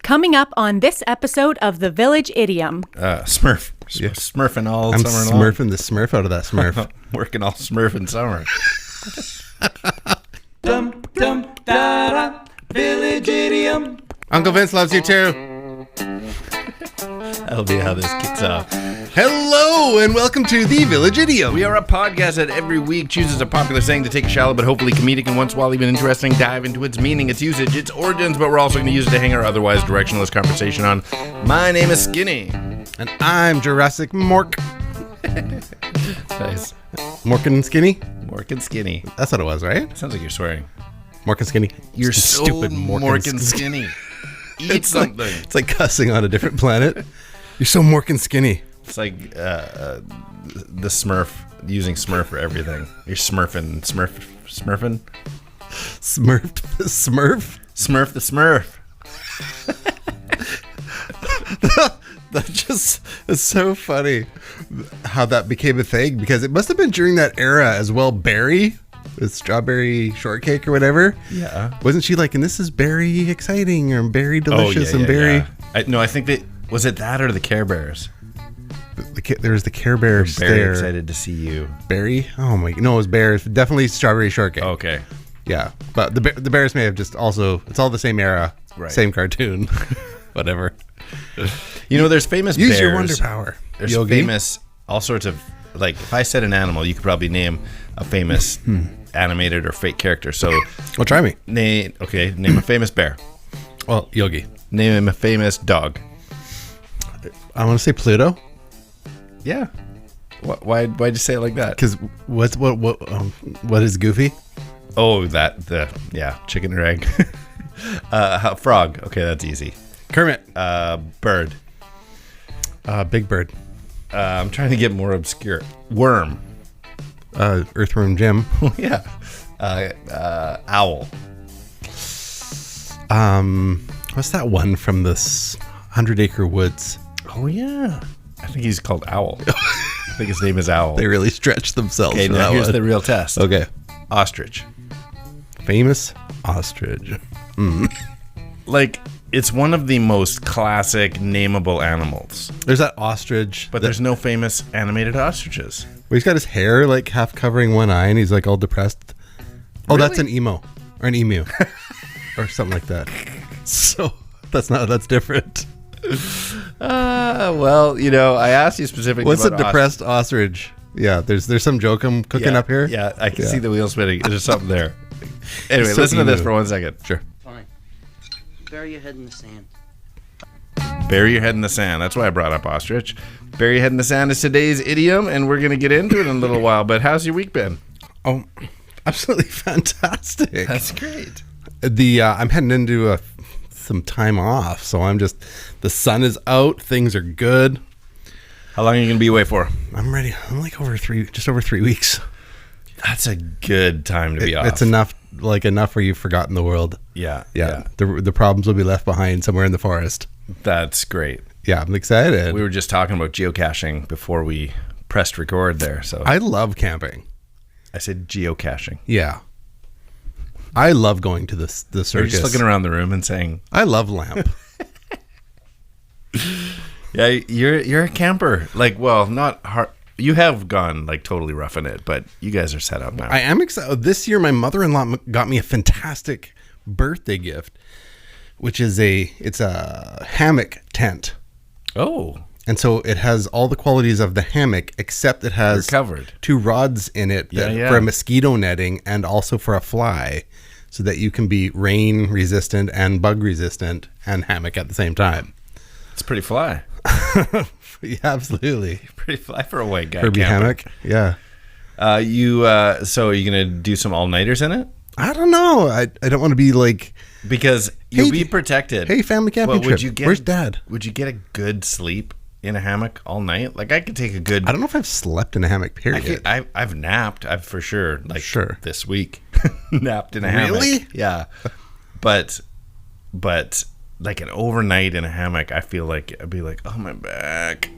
Coming up on this episode of The Village Idiom. Smurf. Yeah. Smurfing all I'm summer long. smurfing the Smurf out of that Smurf. Working all Smurf in summer. Dum dum da da, Village Idiom. Uncle Vince loves you too. That'll be how this kicks off. Hello and welcome to The Village Idiom. We are a podcast that every week chooses a popular saying to take a shallow but hopefully comedic and once while even interesting dive into its meaning, its usage, its origins, but we're also going to use it to hang our otherwise directionless conversation on. My name is Skinny. And I'm Jurassic Mork. Nice. Mork and Skinny? Mork and Skinny. That's what it was, right? Sounds like you're swearing. Mork and Skinny. You're so stupid Mork and Skinny. Eat It's like, something. it's like cussing on a different planet. You're so Mork and Skinny. It's like the Smurf, using Smurf for everything. You're smurfing. Smurfing? Smurfed the Smurf? Smurf the Smurf. That just is so funny how that became a thing, because it must have been during that era as well. Berry with strawberry shortcake or whatever. Yeah. Wasn't she like, and this is berry exciting or berry delicious and berry? No, I think that, was it that or the Care Bears? There was the Care Bears Very there. excited to see you. Berry? Oh my, no, it was bears. Definitely strawberry shortcake. Okay. Yeah, but the bears may have just also, it's all the same era, Right. same cartoon, whatever. You know, there's famous Use bears. your wonder power. There's Yogi. famous, all sorts of, like, if I said an animal, you could probably name a famous animated or fake character. So, Well, try me. name a famous bear. Well, Yogi. Name a famous dog. I want to say Pluto, Yeah. Why'd you say it like that? because what is Goofy? Oh, chicken or egg. Frog. Okay, that's easy. Kermit. Bird. Big Bird. I'm trying to get more obscure. Worm. Earthworm Jim. Yeah. Owl. What's that one from this 100 Acre Woods? Oh, yeah. I think he's called Owl. I think his name is Owl. They really stretched themselves. Okay, for now that here's one. the real test. Okay. Ostrich. Famous ostrich. Like, it's one of the most classic nameable animals. There's that ostrich, But there's no famous animated ostriches. where he's got his hair like half covering one eye and he's like all depressed. Oh, that's an Really? emo or an emu or something like that. So that's different. Well, you know, I asked you specifically What's a about depressed ostrich? Yeah, there's some joke I'm cooking up here. Yeah, I can Yeah. see the wheels spinning. There's something there. Anyway, So listen to this emu. for 1 second. Sure. Fine. Bury your head in the sand. Bury your head in the sand. That's why I brought up ostrich. Bury your head in the sand is today's idiom, and we're going to get into it in a little while. But how's your week been? Oh, absolutely fantastic. great. I'm heading into some time off, so the sun is out, things are good. How long are you going to be away for? I'm ready. I'm like just over 3 weeks. That's a good time to be off. It's enough where you've forgotten the world. Yeah. The problems will be left behind somewhere in the forest. That's great. Yeah, I'm excited. We were just talking about geocaching before we pressed record there. So I love camping. I said geocaching. Yeah. I love going to the circus. You're just looking around the room and saying, I love lamp. yeah, you're a camper. Like, well, not hard. You have gone like totally roughing it, but you guys are set up now. I am excited. This year, my mother-in-law got me a fantastic birthday gift, which is it's a hammock tent. Oh, And so it has all the qualities of the hammock, except it has you're covered. 2 rods in it Yeah. for a mosquito netting and also for a fly, so that you can be rain resistant and bug resistant and hammock at the same time. It's pretty fly. Yeah, absolutely. Pretty fly for a white guy. Herbie camping. hammock. Yeah. So are you gonna do some all-nighters in it? I don't know. I don't want to be like, Because you'll be protected. hey, family camping But trip. Where's Dad? Would you get a good sleep in a hammock all night? Like, I could take a good. I don't know if I've slept in a hammock, period. I've napped. I've for sure. Like, Sure. this week, napped in a hammock. Really? Yeah. But like an overnight in a hammock, I feel like I'd be like, oh, my back.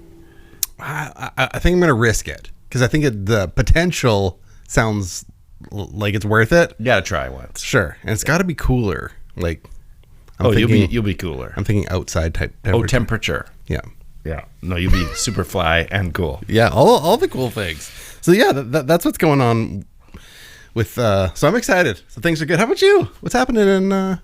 I think I'm going to risk it, because I think the potential sounds like it's worth it. You gotta try once. Sure. And it's got to be cooler. Like, You'll be cooler. I'm thinking outside type temperature. Oh, temperature. Yeah. Yeah. No, you'll be super fly and cool. Yeah, all the cool things. So yeah, that's what's going on with. So I'm excited. So things are good. How about you? What's happening in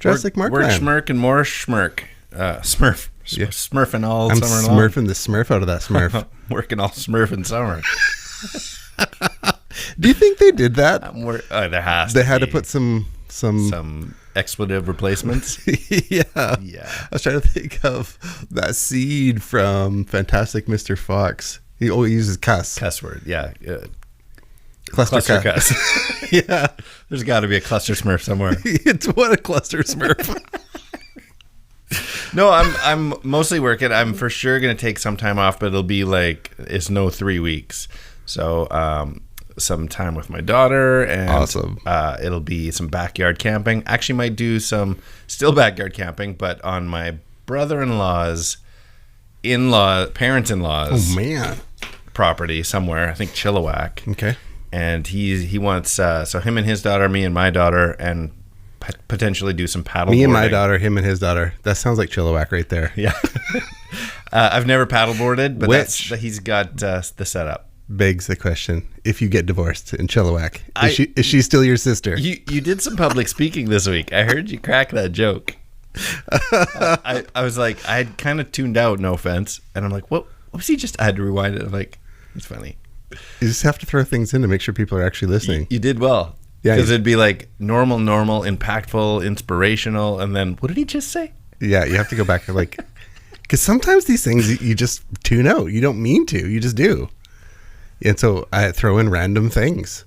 Jurassic Markland? Work schmirk and more schmirk. Smurf. Yeah. Smurfing all I'm summer long. smurfing the smurf out of that smurf. Working all smurf in summer. Do you think they did that? There has They to had be to put some expletive replacements. Yeah. Yeah. I was trying to think of that seed from Fantastic Mr. Fox. He always uses cuss. Cuss word. Yeah. Cluster cuss. Yeah. There's got to be a cluster smurf somewhere. It's what a cluster smurf. No, I'm mostly working. I'm for sure going to take some time off, but it'll be like, it's no 3 weeks. So, some time with my daughter, and awesome. It'll be some backyard camping. Actually might do some still backyard camping, but on my brother-in-law's parents-in-law's Oh man. property somewhere, I think Chilliwack. Okay. And he wants so him and his daughter, me and my daughter, and potentially do some paddleboarding. Me and my daughter, him and his daughter. That sounds like Chilliwack right there. Yeah. I've never paddleboarded, but he's got the setup. Begs the question: if you get divorced in Chilliwack, is she still your sister? You did some public speaking this week. I heard you crack that joke. I was like, I had kind of tuned out, no offense, and I'm like, what was he just? I had to rewind it. I'm like, it's funny. You just have to throw things in to make sure people are actually listening. You did well. Yeah, because it'd be like normal, impactful, inspirational, and then what did he just say? Yeah, you have to go back and like, because sometimes these things you just tune out. You don't mean to, you just do. And so I throw in random things.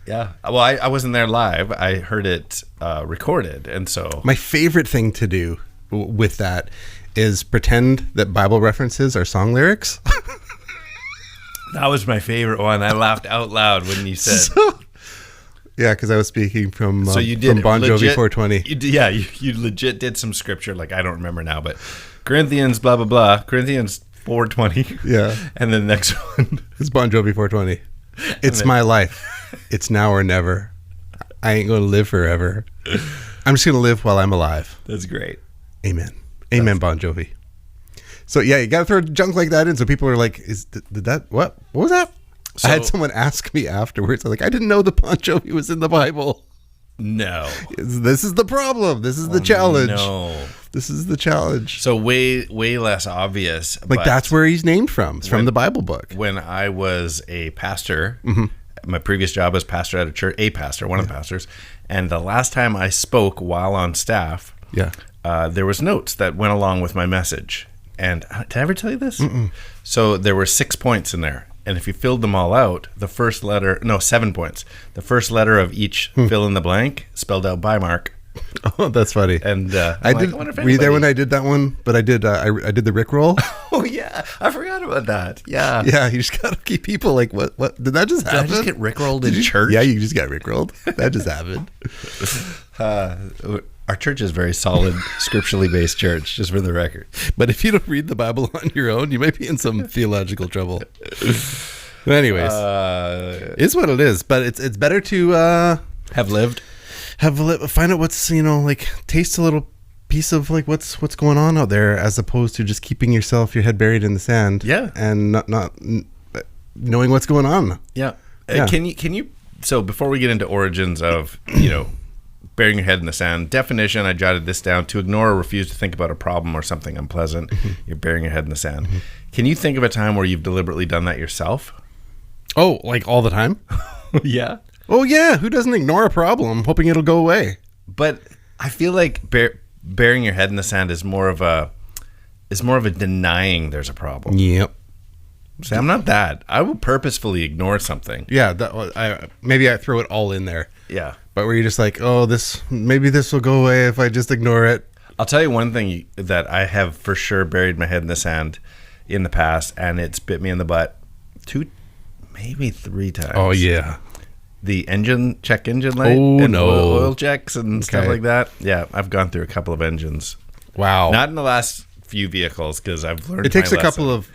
Yeah. Well, I wasn't there live. I heard it recorded. And so my favorite thing to do with that is pretend that Bible references are song lyrics. That was my favorite one. I laughed out loud when you said. Yeah, because I was speaking from so you did from Bon Jovi legit, 420. You legit did some scripture. Like, I don't remember now, but Corinthians, blah, blah, blah. Corinthians 420. Yeah. And then the next one. It's Bon Jovi 420. It's my life. It's now or never. I ain't going to live forever. I'm just going to live while I'm alive. That's great. Amen. Amen, Bon Jovi. So, yeah, you got to throw junk like that in so people are like, did that, what was that? So, I had someone ask me afterwards. I'm like, I didn't know the Bon Jovi was in the Bible. No. This is the problem. This is the challenge. No. This is the challenge. So way less obvious. Like, that's where he's named from. It's from the Bible book. When I was a pastor, my previous job was pastor at a church, one of the pastors. And the last time I spoke while on staff, there was notes that went along with my message. And did I ever tell you this? So there were 6 points in there. And if you filled them all out, 7 points. The first letter of each fill in the blank spelled out by Mark. Oh, that's funny. And were you there when I did that one? But I did I did the Rickroll. Oh yeah, I forgot about that. Yeah, yeah. You just gotta keep people like, what did that just happen? Did I just get Rickrolled in church? Yeah, you just got Rickrolled. That just happened. Our church is a very solid, scripturally based church, just for the record. But if you don't read the Bible on your own, you might be in some theological trouble. Anyways, it's what it is. But it's better to find out what's, like, taste a little piece of like what's going on out there, as opposed to just keeping your head buried in the sand. Yeah, and not knowing what's going on. Yeah. Can you? So before we get into origins of burying your head in the sand, definition, I jotted this down: to ignore or refuse to think about a problem or something unpleasant. You're burying your head in the sand. Can you think of a time where you've deliberately done that yourself? Oh, like all the time? Yeah. Oh yeah. Who doesn't ignore a problem hoping it'll go away? But I feel like burying your head in the sand is more of a denying there's a problem. Yep. See, I'm not that. I will purposefully ignore something. Yeah. Maybe I throw it all in there. Yeah. But where you're just like, oh, maybe this will go away if I just ignore it. I'll tell you one thing that I have for sure buried my head in the sand in the past, and it's bit me in the butt 2, maybe 3 times. Oh yeah. The engine light. Oh and no. Oil checks and stuff like that. Yeah, I've gone through a couple of engines. Wow. Not in the last few vehicles, because I've learned. It takes my a couple of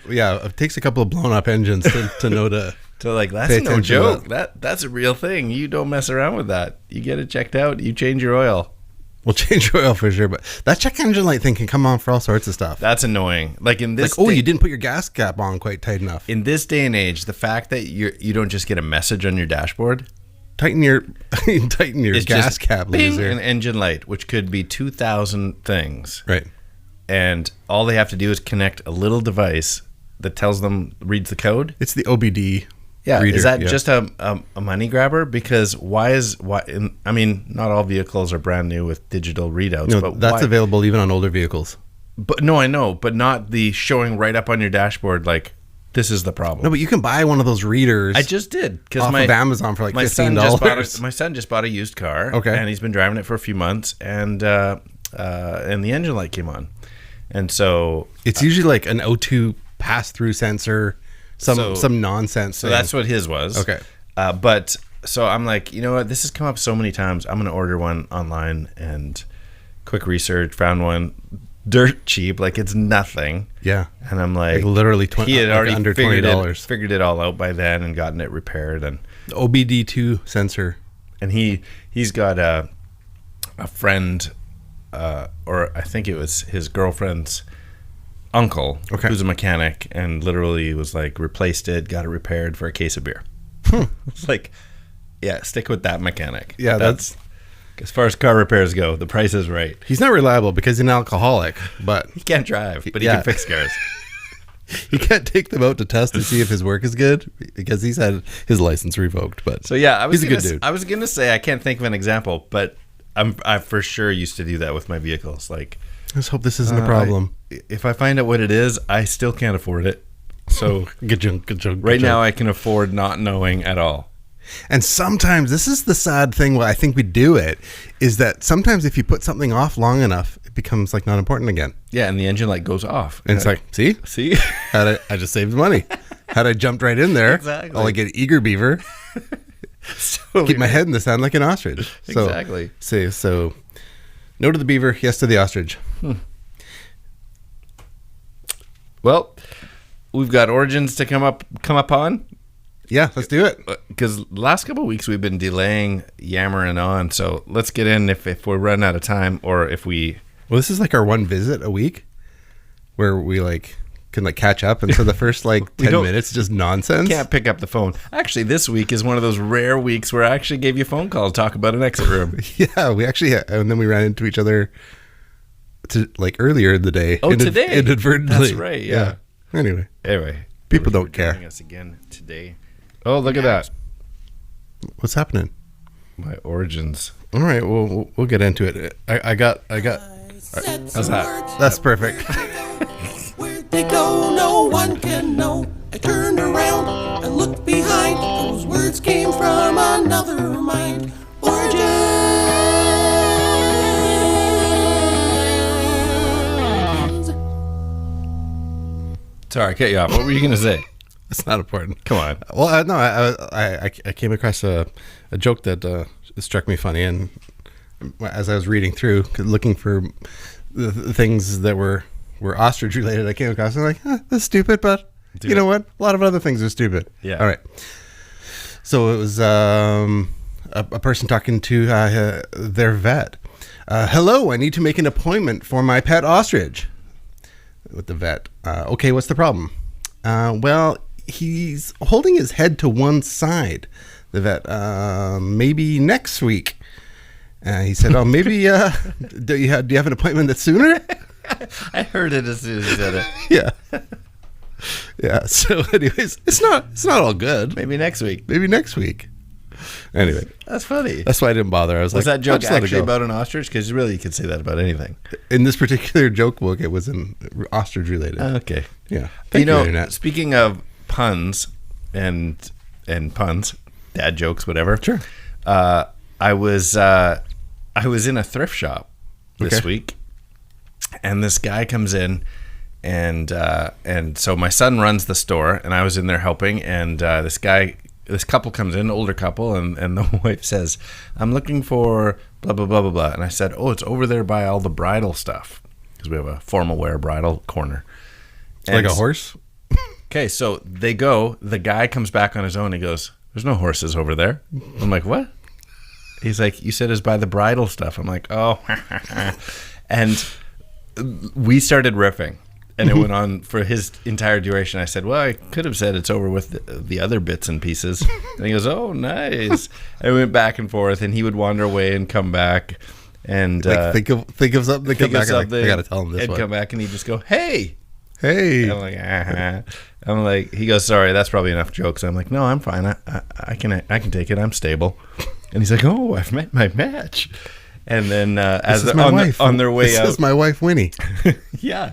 blown up engines to know to. So like, that's no joke. That's a real thing. You don't mess around with that. You get it checked out. You change your oil. We'll change oil for sure, but that check engine light thing can come on for all sorts of stuff. That's annoying. Like in this, you didn't put your gas cap on quite tight enough. In this day and age, the fact that you don't just get a message on your dashboard, tighten your gas cap, bing, loser. an engine light, which could be 2,000 things, Right. and all they have to do is connect a little device that tells them, reads the code. It's the OBD. Yeah, reader. is that just a money grabber? Because I mean, not all vehicles are brand new with digital readouts. No, but that's why? available even on older vehicles. But no, I know, but not the showing right up on your dashboard like this is the problem. No, but you can buy one of those readers. I just did because off of Amazon for like $15. My son just bought a used car. Okay, and he's been driving it for a few months, and the engine light came on, and so it's usually like an O2 pass-through sensor. Some nonsense. So that's what his was. Okay. But so I'm like, you know what? This has come up so many times. I'm going to order one online, and quick research, found one dirt cheap. Like it's nothing. Yeah. And I'm like literally he had already under $20. Figured it all out by then and gotten it repaired. And the OBD2 sensor. And he's got a friend, or I think it was his girlfriend's uncle, who's a mechanic, and literally was like replaced it, got it repaired for a case of beer. It's like, yeah, stick with that mechanic. Yeah, that's as far as car repairs go, the price is right. He's not reliable because he's an alcoholic, but he can't drive, but he can fix cars. He can't take them out to test to see if his work is good because he's had his license revoked. But so yeah, he's a good dude. I was gonna say I can't think of an example, but I for sure used to do that with my vehicles. Like, let's hope this isn't a problem. If I find out what it is, I still can't afford it. So good joke. Right now, I can afford not knowing at all. And sometimes this is the sad thing. Why I think we do it is that sometimes if you put something off long enough, it becomes like not important again. Yeah, and the engine light goes off, and it's like, see, I just saved money. Had I jumped right in there, exactly. I'll like an eager beaver. Keep my head in the sand like an ostrich. So, exactly. So, no to the beaver, yes to the ostrich. Well, we've got origins to come up on. Yeah, let's do it. Because the last couple of weeks we've been delaying, yammering on. So let's get in if we run out of time, or if we. Well, this is like our one visit a week, where we can catch up, and so the first 10 minutes just nonsense. Can't pick up the phone. Actually, this week is one of those rare weeks where I actually gave you a phone call to talk about an exit room. Yeah, we actually, and then we ran into each other earlier in the day. Today. Inadvertently. That's right. Yeah. Anyway, people don't care. Joining us again today. Oh, look at that. What's happening? My origins. All right, we'll get into it. I got. How's that? That's perfect. Where'd they go? No one can know. I turned around and looked behind. Those words came from another mind. Origins. Sorry, I cut you off. What were you going to say? It's not important. Come on. Well, no, I came across a joke that struck me funny, and as I was reading through, looking for the things that were ostrich related, I came across. I'm like, that's stupid, but you know what? A lot of other things are stupid. Yeah. All right. So it was a person talking to their vet. Hello, I need to make an appointment for my pet ostrich. With the vet. Okay, what's the problem? Well, he's holding his head to one side. The vet. Maybe next week. He said, "Oh, maybe. Do you have an appointment that's sooner?" I heard it as soon as you said it. Yeah. Yeah. So, anyways, it's not all good. Maybe next week. Anyway, that's funny. That's why I didn't bother. I was like, that joke actually about an ostrich? Because really, you could say that about anything. In this particular joke book, it was an ostrich related. Okay. Yeah. Thank you, Internet. Speaking of puns and puns, dad jokes, whatever. Sure. I was in a thrift shop this week, and this guy comes in, and so my son runs the store, and I was in there helping, and this couple comes in, older couple, and the wife says, "I'm looking for blah blah blah blah blah," and I said, "Oh, it's over there by all the bridal stuff, because we have a formal wear bridal corner." Like a horse. Okay, so they go. The guy comes back on his own. He goes, "There's no horses over there." I'm like, "What?" He's like, you said it's by the bridal stuff. I'm like, oh. And we started riffing. And it went on for his entire duration. I said, well, I could have said it's over with the other bits and pieces. And he goes, oh, nice. And we went back and forth, and he would wander away and come back. And think of something. Come back. I got to tell him this one. And come back, and he'd just go, hey. And I'm like, I'm like, he goes, sorry, that's probably enough jokes. I'm like, no, I'm fine. I can take it. I'm stable. And he's like, oh, I've met my match. And then as they're on their way out. This is my wife, Winnie. Yeah.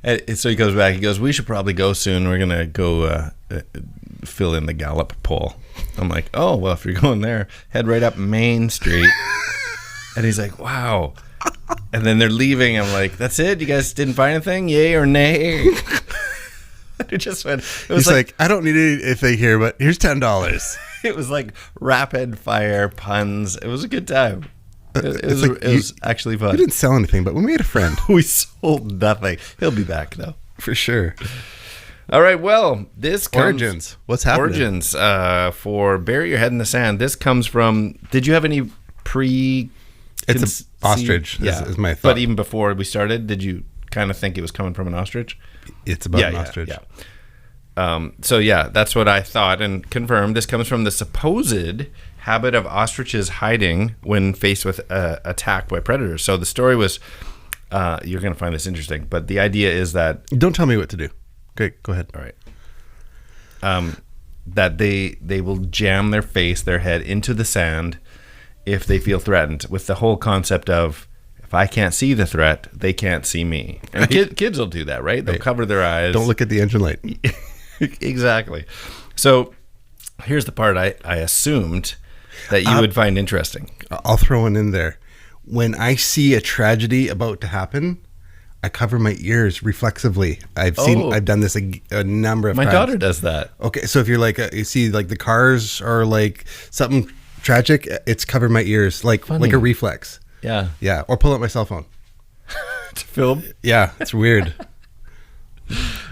And so he goes back. He goes, we should probably go soon. We're going to go fill in the Gallup poll. I'm like, oh, well, if you're going there, head right up Main Street. And he's like, wow. And then they're leaving. I'm like, that's it? You guys didn't find anything? Yay or nay? It just went. He's like, I don't need anything here, but here's $10. It was like rapid fire puns. It was a good time. It was actually fun. We didn't sell anything, but we made a friend. We sold nothing. He'll be back, though. For sure. All right, well, this comes... Origins. What's happening? Origins for Bury Your Head in the Sand. This comes from... Did you have any It's an ostrich, is my thought. But even before we started, did you kind of think it was coming from an ostrich? It's about an ostrich. Yeah. So, yeah, that's what I thought and confirmed. This comes from the supposed habit of ostriches hiding when faced with attack by predators. So the story was, you're going to find this interesting, but the idea is that... Don't tell me what to do. Okay, go ahead. All right. That they will jam their head into the sand if they feel threatened, with the whole concept of, if I can't see the threat, they can't see me. And kids will do that, right? They'll cover their eyes. Don't look at the engine light. Exactly. So here's the part I assumed that you would find interesting. I'll throw one in there. When I see a tragedy about to happen, I cover my ears reflexively. I've done this a number of times. My daughter does that. Okay, so if you're like, you see like the cars are like something tragic, it's cover my ears like a reflex. Yeah. Yeah, or pull out my cell phone. To film? Yeah, it's weird.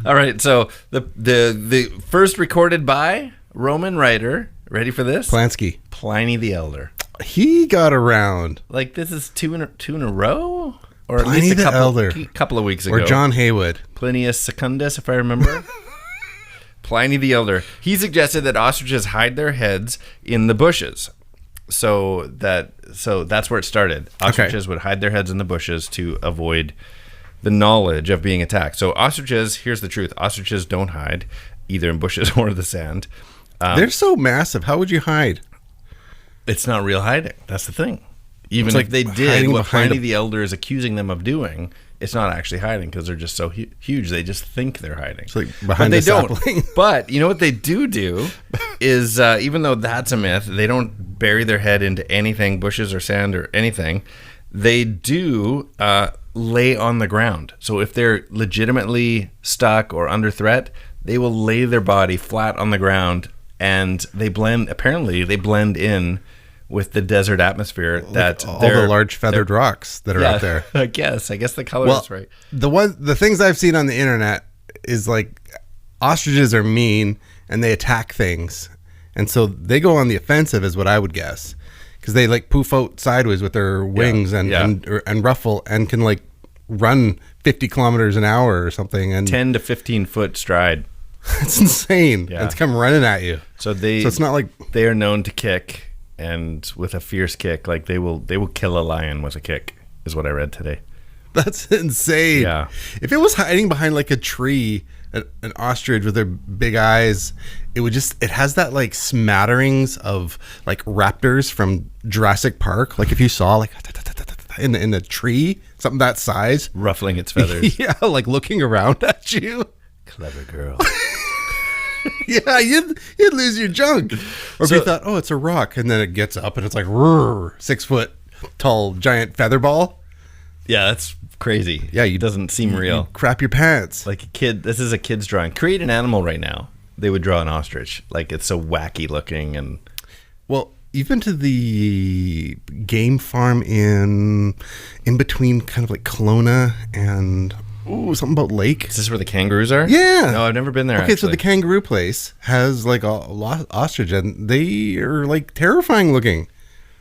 All right, so the first recorded by Roman writer, ready for this? Plansky. Pliny the Elder. He got around. Like this is two in a row? Or Pliny at least the Elder. Couple of weeks ago. Or John Haywood. Plinius Secundus, if I remember. Pliny the Elder. He suggested that ostriches hide their heads in the bushes. So that's where it started. Ostriches would hide their heads in the bushes to avoid the knowledge of being attacked. So ostriches, here's the truth. Ostriches don't hide either in bushes or the sand. They're so massive. How would you hide? It's not real hiding. That's the thing. Even if they did what Pliny the Elder is accusing them of doing, it's not actually hiding because they're just so huge. They just think they're hiding. It's like behind the sapling. But you know what they do is, even though that's a myth, they don't bury their head into anything, bushes or sand or anything. They do lay on the ground. So if they're legitimately stuck or under threat, they will lay their body flat on the ground, and they blend in with the desert atmosphere, that all the large feathered rocks that are out there. I guess the color is right. The things I've seen on the internet is like ostriches are mean and they attack things, and so they go on the offensive, is what I would guess, because they like poof out sideways with their wings and ruffle and can like run 50 kilometers an hour or something, and 10 to 15 foot stride. It's insane. Yeah. It's come running at you. So it's not like they are known to kick. And with a fierce kick, like they will kill a lion with a kick, is what I read today. That's insane. Yeah. If it was hiding behind like a tree, an ostrich with their big eyes, it has that like smatterings of like raptors from Jurassic Park. Like if you saw like in the tree, something that size, ruffling its feathers. Yeah, like looking around at you. Clever girl. Yeah, you'd lose your junk. Or if you thought, oh, it's a rock, and then it gets up and it's like 6 foot tall giant feather ball. Yeah, that's crazy. Yeah, it doesn't seem real. You crap your pants. Like a kid. This is a kid's drawing. Create an animal right now. They would draw an ostrich. Like it's so wacky looking and. Well, you've been to the game farm in between kind of like Kelowna and. Ooh, something about lake. Is this where the kangaroos are? Yeah. No, I've never been there. Okay, so the kangaroo place has like a ostrich, and they are like terrifying looking.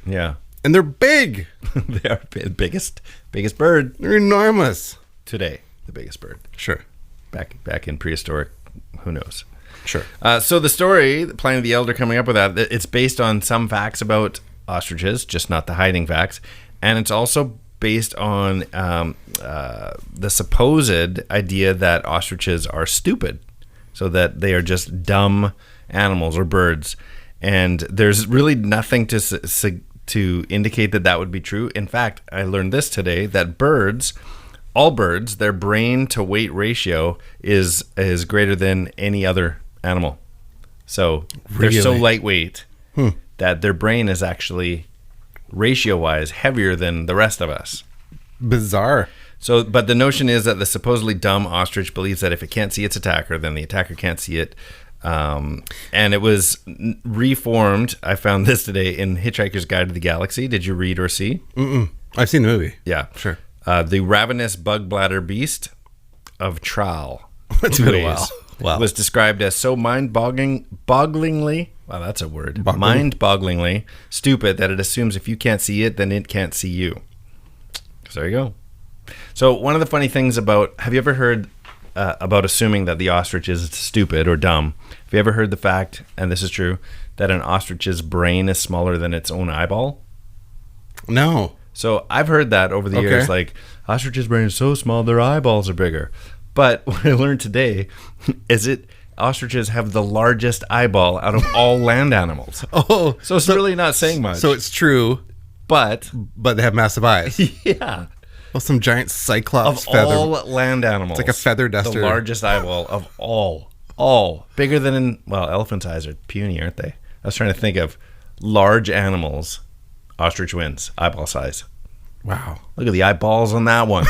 Yeah. And they're big. They are the biggest bird They're enormous. today. The biggest bird. Sure. Back in prehistoric, who knows? Sure. So the story, Pliny the Elder coming up with that, it's based on some facts about ostriches, just not the hiding facts. And it's also based on the supposed idea that ostriches are stupid, so that they are just dumb animals or birds. And there's really nothing to indicate that would be true. In fact, I learned this today, that all birds, their brain to weight ratio is greater than any other animal. So they're so lightweight that their brain is actually ratio-wise heavier than the rest of us. Bizarre. So, but the notion is that the supposedly dumb ostrich believes that if it can't see its attacker, then the attacker can't see it. And it was reformed. I found this today in Hitchhiker's Guide to the Galaxy. Did you read or see? I've seen the movie. Yeah. Sure. The ravenous bug bladder beast of Traal. It's been a while. Wow. Was described as so mind-bogglingly, wow, that's a word, mind-bogglingly stupid that it assumes if you can't see it, then it can't see you. So there you go. So one of the funny things have you ever heard about assuming that the ostrich is stupid or dumb? Have you ever heard the fact, and this is true, that an ostrich's brain is smaller than its own eyeball? No. So I've heard that over the years, like, ostrich's brain is so small, their eyeballs are bigger. But what I learned today is ostriches have the largest eyeball out of all land animals. Oh. So it's really not saying much. So it's true, but they have massive eyes. Yeah. Well, some giant cyclops Of feather. all land animals. It's like a feather duster. The largest eyeball of all. Bigger than, elephants' eyes are puny, aren't they? I was trying to think of large animals. Ostrich wins. Eyeball size. Wow. Look at the eyeballs on that one.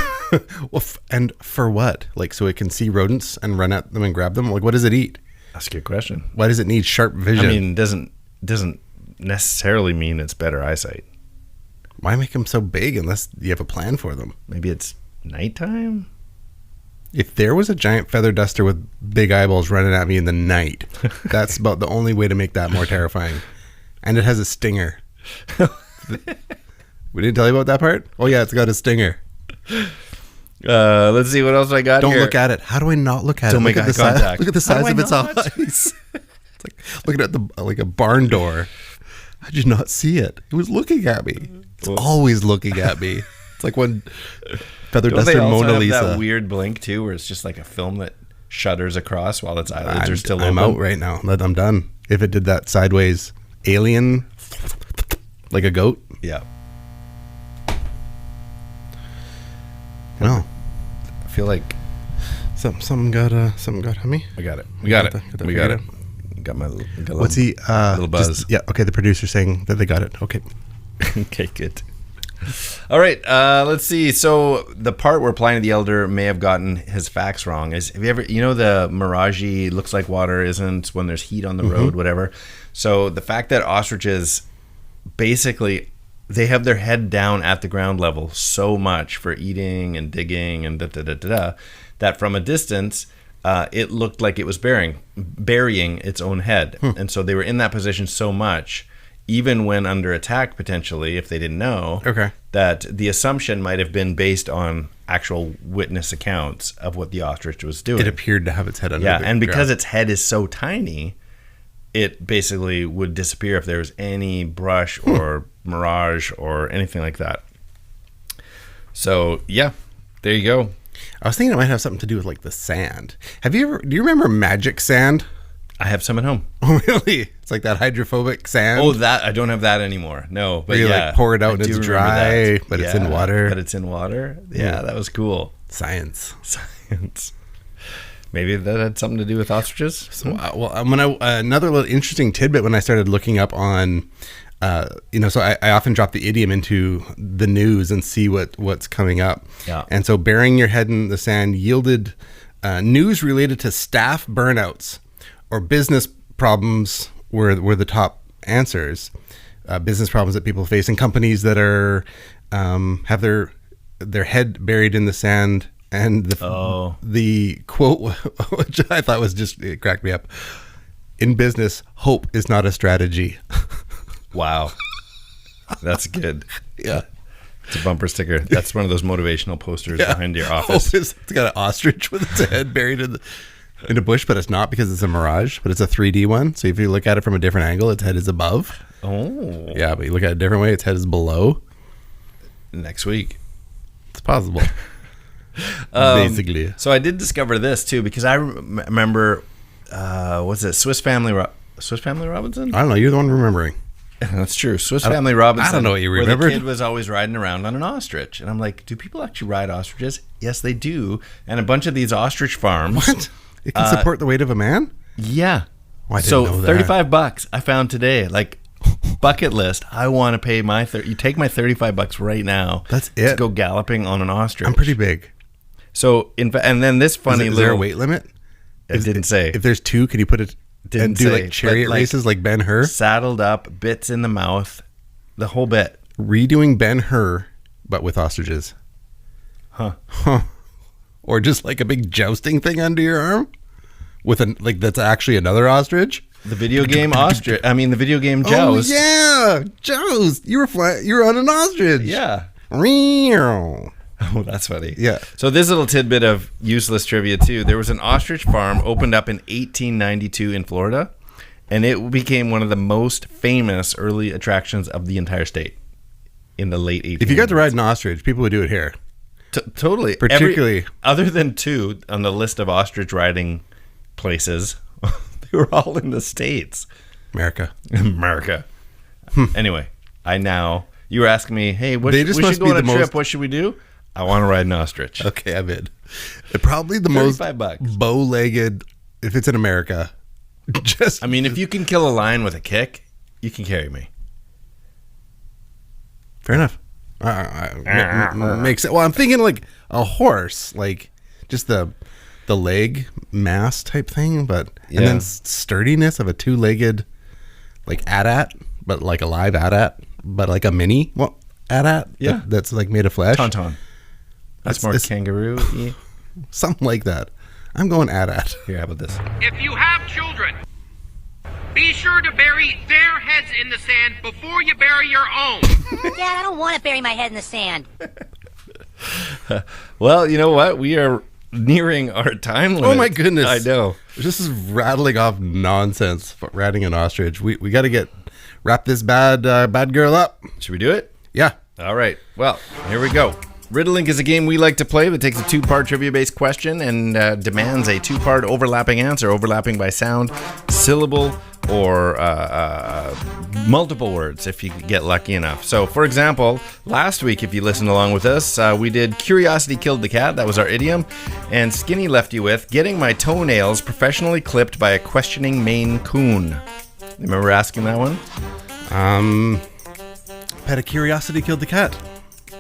Well, and for what? Like, so it can see rodents and run at them and grab them? Like, what does it eat? That's a good question. Why does it need sharp vision? I mean, it doesn't necessarily mean it's better eyesight. Why make them so big unless you have a plan for them? Maybe it's nighttime? If there was a giant feather duster with big eyeballs running at me in the night, that's about the only way to make that more terrifying. And it has a stinger. We didn't tell you about that part? Oh, yeah, it's got a stinger. Let's see what else I got Don't here. look at it. How do I not look at Don't it? make Look eye at the size. contact. Look at the How do size I of its not? eyes. It's like looking at like a barn door. How did you not see it? It was looking at me. It's always looking at me. It's like when feather Don't they duster also Mona have Lisa. that weird blink too, where it's just like a film that shudders across while its eyelids are still I'm open? out right now. I'm done. If it did that sideways alien, like a goat, Yeah. no. I feel like Something got me. we got it. We got it. Got that We got it. figured Got my little, What's he? little buzz. Yeah. Okay. The producer's saying that they got it. Okay. Okay, good. All right, let's see. So the part where Pliny the Elder may have gotten his facts wrong is, have you ever, the mirage looks like water isn't when there's heat on the road, whatever. So the fact that ostriches basically, they have their head down at the ground level so much for eating and digging and that from a distance, it looked like it was burying its own head. And so they were in that position so much, even when under attack, potentially, if they didn't know, that the assumption might have been based on actual witness accounts of what the ostrich was doing. It appeared to have its head under the and because ground. its head is so tiny, it basically would disappear if there was any brush or mirage or anything like that. So, yeah, there you go. I was thinking it might have something to do with like the sand. Do you remember magic sand? I have some at home. Oh, really? It's like that hydrophobic sand. Oh, that I don't have that anymore. No, but where you like pour it out I and do it's remember dry, that. but it's in water. But it's in water. Yeah, that was cool. Science. Maybe that had something to do with ostriches. So, another little interesting tidbit when I started looking up on, so I often drop the idiom into the news and see what's coming up. Yeah. And so burying your head in the sand yielded news related to staff burnouts or business problems were the top answers. Business problems that people face in companies that are have their head buried in the sand. And the quote, which I thought it cracked me up. In business, hope is not a strategy. Wow. That's good. Yeah. It's a bumper sticker. That's one of those motivational posters behind your office. It's got an ostrich with its head buried in a bush, but it's not because it's a mirage, but it's a 3D one. So if you look at it from a different angle, its head is above. Oh. Yeah, but you look at it a different way, its head is below. Next week. It's possible. Basically. So I did discover this too because I remember, what's it, Swiss Family Robinson? I don't know. You're the one remembering. That's true. Swiss Family Robinson. I don't know what you where remembered. the kid was always riding around on an ostrich. And I'm like, do people actually ride ostriches? Yes, they do. And a bunch of these ostrich farms. What? It can support the weight of a man? Yeah. Oh, I didn't know that. $35 I found today. Like, bucket list. I want to pay my you take my $35 right now. That's it. To go galloping on an ostrich. I'm pretty big. So, and then this funny is little. there a weight limit? It didn't say. If there's two, can you put it Didn't and do say, like chariot but, like, races like Ben-Hur? Saddled up, bits in the mouth, the whole bit. Redoing Ben-Hur, but with ostriches. Huh. Or just like a big jousting thing under your arm with that's actually another ostrich. The video game ostrich. I mean, the video game Joust. Oh yeah, Joust. You were on an ostrich. Yeah. Meow. Oh, that's funny. Yeah. So this little tidbit of useless trivia too. There was an ostrich farm opened up in 1892 in Florida, and it became one of the most famous early attractions of the entire state in the late 1800s. If you got to ride an ostrich, people would do it here. Totally. Particularly. Other than two on the list of ostrich riding places, they were all in the States. America. Anyway, you were asking me, hey, we should must go be on a the trip. most- What should we do? I want to ride an ostrich. Okay, I'm in. Probably the most $35. bow-legged, if it's in America. Just. I mean, if you can kill a lion with a kick, you can carry me. Fair enough. Makes sense. Well, I'm thinking like a horse, like just the leg mass type thing, but and then sturdiness of a two-legged like AT-AT, but like a live AT-AT, but like a mini AT-AT. Yeah. That's like made of flesh. Tauntaun. That's more kangaroo-y. Something like that. I'm going AT-AT. Here, how about this? If you have children, be sure to bury their heads in the sand before you bury your own. Dad, I don't want to bury my head in the sand. Well, you know what? We are nearing our time limit. Oh my goodness. I know. This is rattling off nonsense. Riding an ostrich. We got to wrap this bad girl up. Should we do it? Yeah. All right. Well, here we go. Riddlink is a game we like to play that takes a two-part trivia-based question and demands a two-part overlapping answer, overlapping by sound, syllable, or multiple words if you get lucky enough. So, for example, last week, if you listened along with us, we did Curiosity Killed the Cat. That was our idiom. And Skinny left you with getting my toenails professionally clipped by a questioning Maine Coon. Remember asking that one? Pet a curiosity killed the cat.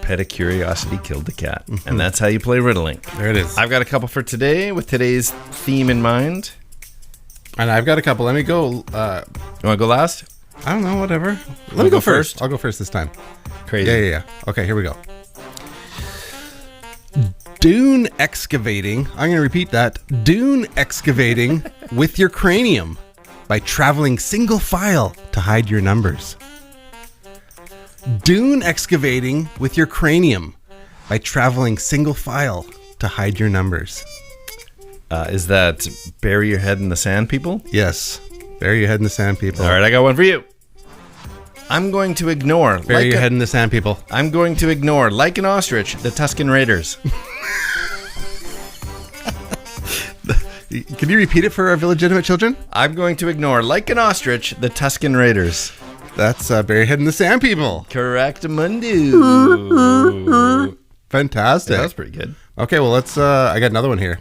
Pet a curiosity killed the cat. And that's how you play Riddlink. There it is. I've got a couple for today with today's theme in mind. And I've got a couple. Let me go. You want to go last? I don't know, whatever. Let Wanna me go go first. first? I'll go first this time. Crazy. Yeah. Okay, here we go. Dune excavating. I'm going to repeat that. Dune excavating with your cranium by traveling single file to hide your numbers. Dune excavating with your cranium by traveling single file to hide your numbers. Is that bury your head in the sand, people? Yes. Bury your head in the sand, people. All right, I got one for you. I'm going to ignore. Bury your head in the sand, people. I'm going to ignore, like an ostrich, the Tuscan Raiders. Can you repeat it for our illegitimate children? I'm going to ignore, like an ostrich, the Tuscan Raiders. That's bury your head in the sand, people. Correct, Mundo. Fantastic. Yeah, that was pretty good. Okay, well, let's. I got another one here.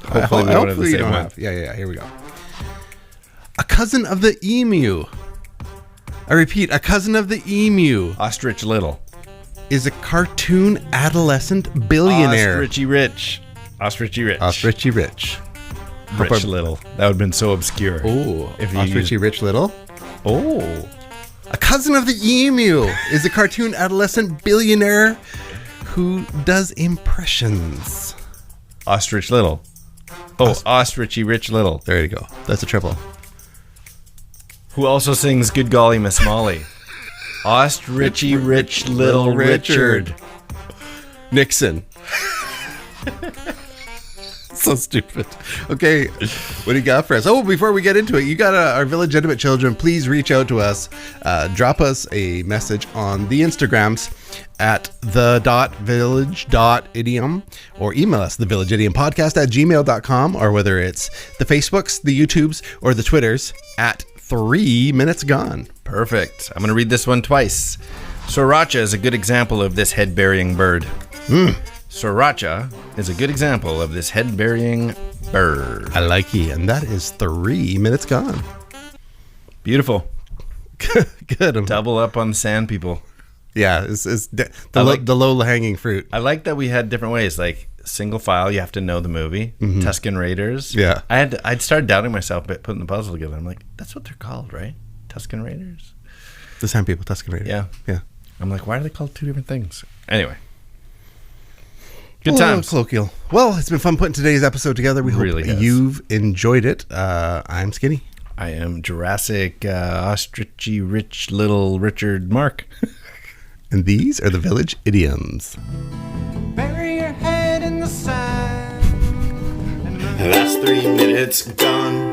Hopefully we don't have the you same don't one. have. Yeah. Here we go. A cousin of the emu. I repeat, a cousin of the emu Ostrich Little. is a cartoon adolescent billionaire. Ostrichy Rich. Ostrichy Rich. Ostrichy Rich. Rich Little. That would have been so obscure. Oh, If you Ostrichy Rich Little. Oh. A cousin of the emu is a cartoon adolescent billionaire who does impressions. Ostrich Little. Oh, Ostrichy Rich Little. There you go. That's a triple. Who also sings Good Golly Miss Molly. Ostrichy rich little Richard. Nixon. So stupid. Okay, what do you got for us? Oh, before we get into it, you got our Village Idiom children. Please reach out to us. Drop us a message on the Instagrams at the.village.idiom or email us thevillageidiompodcast@gmail.com, or whether it's the Facebooks, the YouTubes, or the Twitters at 3 Minutes Gone. Perfect. I'm going to read this one twice. Sriracha is a good example of this head-burying bird. Sriracha is a good example of this head-burying bird. I like you. And that is 3 Minutes Gone. Beautiful. Good. Double up on the sand people. Yeah, it's the low-hanging fruit. I like that we had different ways, like single file, you have to know the movie. Tuscan Raiders. Yeah. I'd started doubting myself by putting the puzzle together. I'm like, that's what they're called, right? Tuscan Raiders? The Sand People, Tuscan Raiders. Yeah. I'm like, why are they called two different things? Anyway. Good times. Colloquial. Well, it's been fun putting today's episode together. We hope you've enjoyed it. I'm Skinny. I am Jurassic Ostrichy Rich Little Richard Mark. And these are the Village Idioms. Bury your head in the sand. That's 3 minutes gone.